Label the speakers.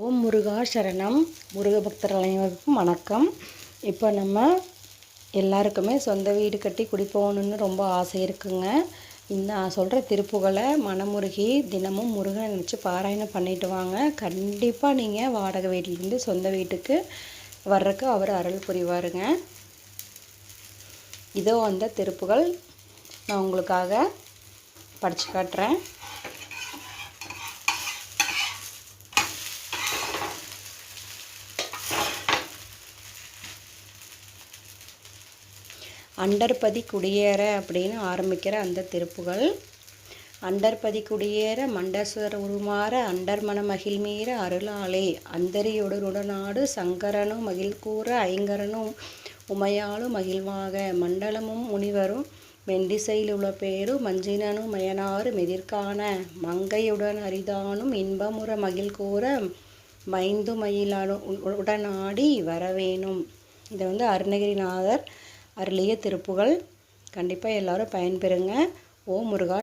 Speaker 1: ஓம் முருகா சரணம். முருக பக்தர்கள் அனைவருக்கும் வணக்கம். இப்போ நம்ம எல்லாருக்குமே சொந்த வீடு கட்டி குடி போகணுன்னு ரொம்ப ஆசை இருக்குங்க. நான் சொல்கிற திருப்புகளை மனமுருகி தினமும் முருகனை நினச்சி பாராயணம் பண்ணிட்டு வாங்க. கண்டிப்பாக நீங்கள் வாடகை வீட்டிலேருந்து சொந்த வீட்டுக்கு வர்றதுக்கு அவர் அருள் புரிவாருங்க. இதோ அந்த திருப்புகள் நான் உங்களுக்காக படித்து காட்டுறேன். அண்டர்பதி குடியேற அப்படின்னு ஆரம்பிக்கிற அந்த திருப்புகள். அண்டர்பதி குடியேற மண்டசுவர் உருமாற அண்டர் மன மகிழ்மீற அருளாலே அந்தரியுடனாடு சங்கரனும் மகிழ் கூற ஐங்கரனும் உமையாலும் மகிழ்வாக மண்டலமும் முனிவரும் மெண்டிசையில் உள்ள பேரும் மஞ்சினனும் மயனாறு மெதிர்காண மங்கையுடன் அரிதானும் இன்பமுற மகிழ் கூற மைந்து மயிலானு உடனாடி வரவேணும். இதை அருணகிரிநாதர் அருளிய திருப்புகள். கண்டிப்பாக எல்லோரும் பயன்பெறுங்க. ஓம் முருகா.